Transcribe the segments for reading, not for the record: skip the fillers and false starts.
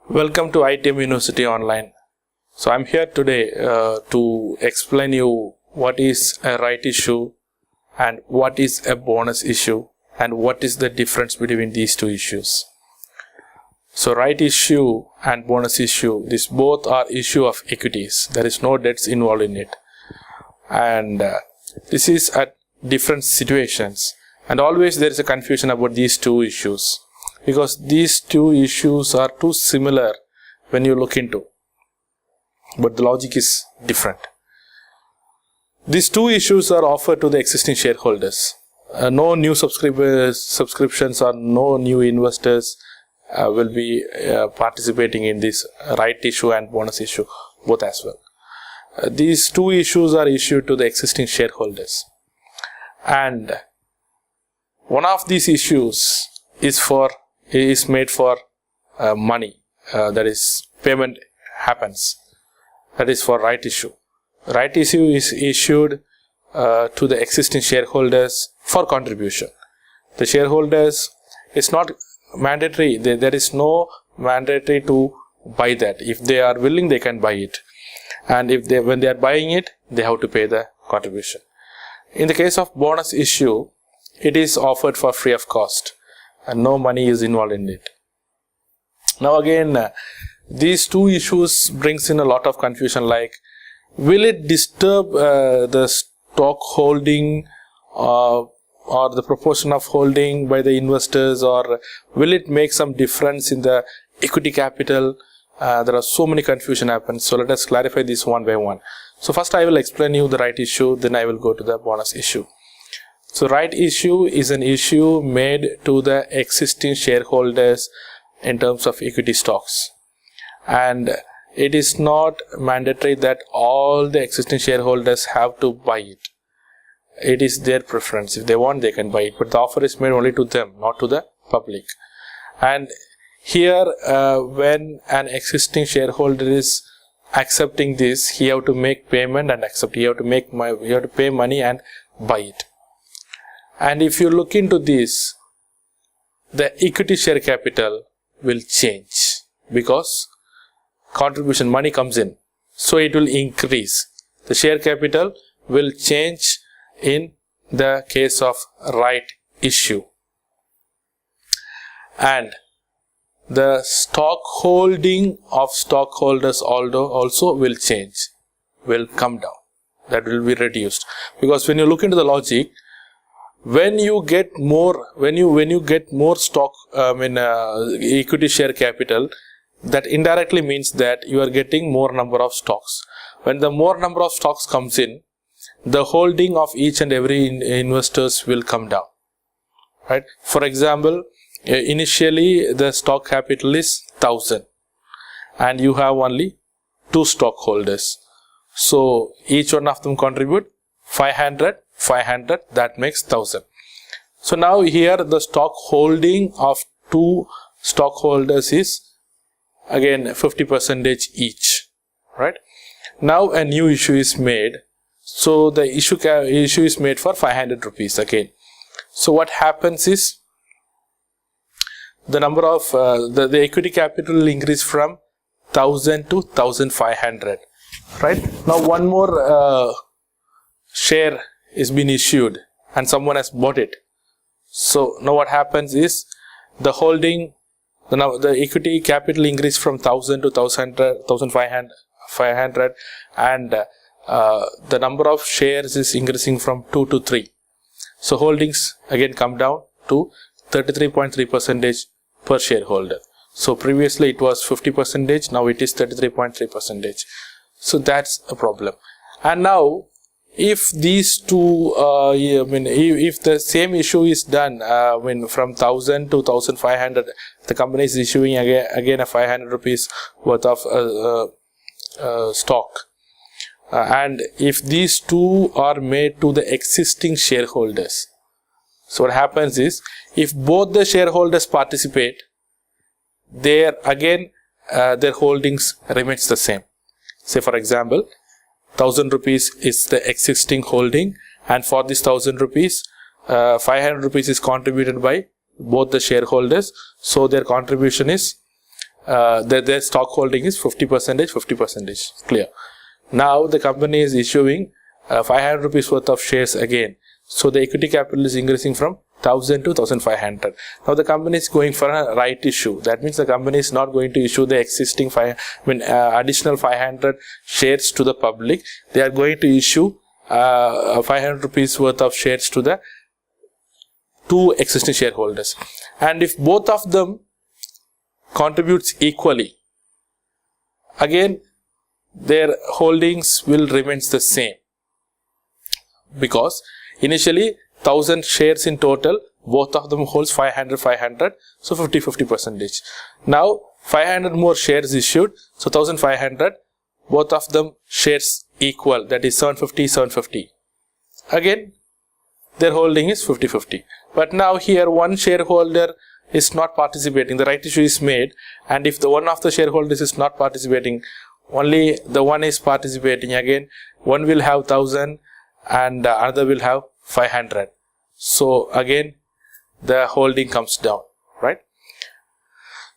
Welcome to ITM University Online. So I'm here today to explain you what is a right issue and what is a bonus issue and what is the difference between these two issues. So right issue and bonus issue, these both are issue of equities. There is no debts involved in it. And this is at different situations. And always there is a confusion about these two issues, because these two issues are too similar when you look into, but the logic is different. These two issues are offered to the existing shareholders. No new subscriptions or no new investors will be participating in this right issue and bonus issue, both as well. These two issues are issued to the existing shareholders, and one of these issues is made for money, that is payment happens, that is for right issue. Right issue is issued to the existing shareholders for contribution. The shareholders, it's not mandatory, there is no mandatory to buy that. If they are willing, they can buy it, and when they are buying it, they have to pay the contribution. In the case of bonus issue, it is offered for free of cost and no money is involved in it. Now again, these two issues brings in a lot of confusion, like will it disturb the stock holding or the proportion of holding by the investors, or will it make some difference in the equity capital? There are so many confusion happens, so let us clarify this one by one. So first I will explain you the right issue, then I will go to the bonus issue. So right issue is an issue made to the existing shareholders in terms of equity stocks, and it is not mandatory that all the existing shareholders have to buy it. It is their preference. If they want, they can buy it, but the offer is made only to them, not to the public. And here when an existing shareholder is accepting this, he have to make payment and accept. He have to pay money and buy it. And if you look into this, the equity share capital will change because contribution money comes in, so it will increase. The share capital will change in the case of right issue, and the stock holding of stockholders also will change, will come down. That will be reduced, because when you look into the logic, when you get more stock, equity share capital, that indirectly means that you are getting more number of stocks. When the more number of stocks comes in, the holding of each and every investors will come down, right? For example, initially the stock capital is 1000 and you have only 2 stockholders, so each one of them contribute 500, that makes 1000. So now here the stock holding of 2 stockholders is again 50% each, right? Now a new issue is made, so the issue is made for 500 rupees again. So what happens is the number of the equity capital will increase from 1000 to 1500, right? Now one more share is been issued and someone has bought it. So now what happens is the holding, the equity capital increase from 1000 to 1500, and the number of shares is increasing from 2 to 3. So holdings again come down to 33.3% per shareholder. So previously it was 50%, now it is 33.3%. So that's a problem. And now if these two, if the same issue is done from 1000 to 1500, the company is issuing again a 500 rupees worth of stock, and if these two are made to the existing shareholders, so what happens is, if both the shareholders participate, their holdings remains the same. Say for example, 1000 rupees is the existing holding, and for this 1000 rupees 500 rupees is contributed by both the shareholders, so their contribution is their stock holding is 50%, clear. Now the company is issuing 500 rupees worth of shares again. So the equity capital is increasing from 1000 to 1500. Now the company is going for a right issue. That means the company is not going to issue the existing additional 500 shares to the public. They are going to issue 500 rupees worth of shares to the two existing shareholders. And if both of them contributes equally, again their holdings will remain the same, because initially 1000 shares in total, both of them holds 500, so 50%. Now 500 more shares issued, so 1500, both of them shares equal, that is 750. Again their holding is 50-50. But now here one shareholder is not participating, the right issue is made, and if the one of the shareholders is not participating, only the one is participating, again one will have 1000 and the other will have 500. So again the holding comes down, right?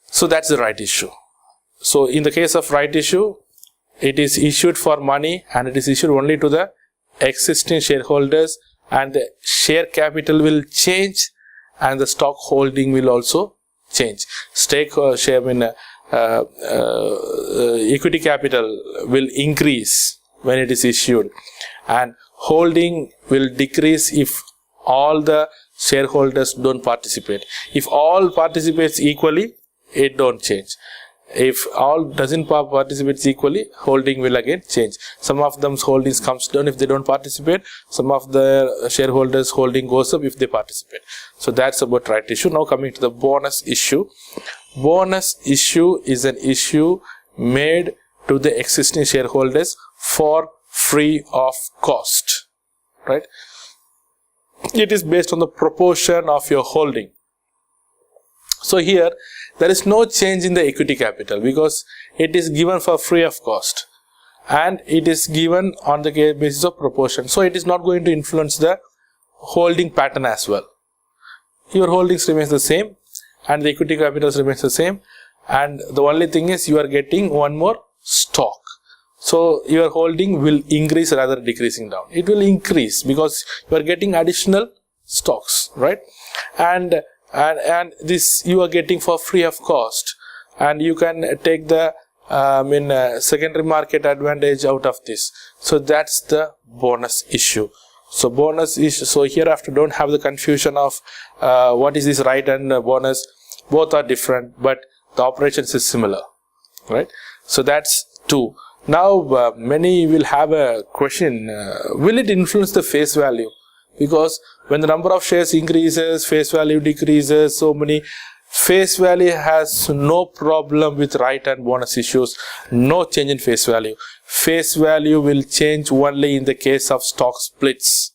So that's the right issue. So in the case of right issue, it is issued for money and it is issued only to the existing shareholders, and the share capital will change and the stock holding will also change. Equity capital will increase when it is issued, and holding will decrease if all the shareholders don't participate. If all participates equally, it don't change. If all doesn't participate equally, holding will again change. Some of them's holdings comes down if they don't participate. Some of the shareholders holding goes up if they participate. So that's about right issue. Now coming to the bonus issue. Bonus issue is an issue made to the existing shareholders for free of cost, right? It is based on the proportion of your holding. So here there is no change in the equity capital because it is given for free of cost and it is given on the basis of proportion. So it is not going to influence the holding pattern as well. Your holdings remains the same and the equity capital remains the same, and the only thing is you are getting one more stock. So your holding will increase rather decreasing down. It will increase because you are getting additional stocks, right? And this you are getting for free of cost, and you can take the secondary market advantage out of this. So that's the bonus issue. So bonus issue. So hereafter don't have the confusion of what is this right and bonus. Both are different, but the operations is similar, right? So that's two. Now many will have a question, will it influence the face value? Because when the number of shares increases, face value decreases, so many. Face value has no problem with right and bonus issues, no change in face value. Face value will change only in the case of stock splits.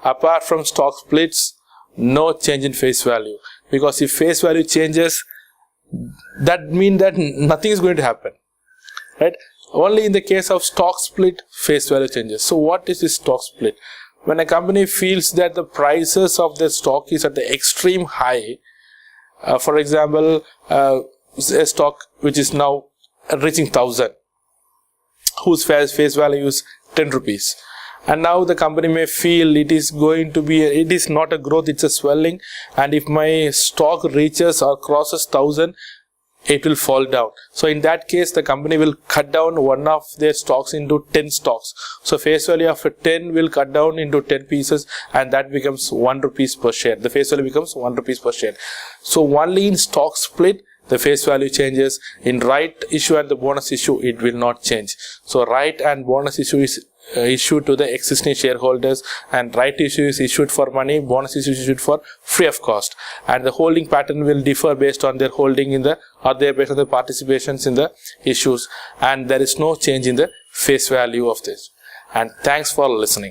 Apart from stock splits, no change in face value. Because if face value changes, that means that nothing is going to happen, right? Only in the case of stock split, face value changes. So what is this stock split? When a company feels that the prices of their stock is at the extreme high, for example, a stock which is now reaching 1000, whose face value is 10 rupees. And now the company may feel it is going to be, it is not a growth, it's a swelling. And if my stock reaches or crosses 1000, it will fall down. So in that case, the company will cut down one of their stocks into 10 stocks. So face value of 10 will cut down into 10 pieces, and that becomes 1 rupees per share. The face value becomes 1 rupees per share. So only in stock split, the face value changes. In right issue and the bonus issue, it will not change. So right and bonus issue is issued to the existing shareholders, and right issue is issued for money, bonus issue is issued for free of cost, and the holding pattern will differ based on their holding in the, or their based on the participations in the issues, and there is no change in the face value of this. And thanks for listening.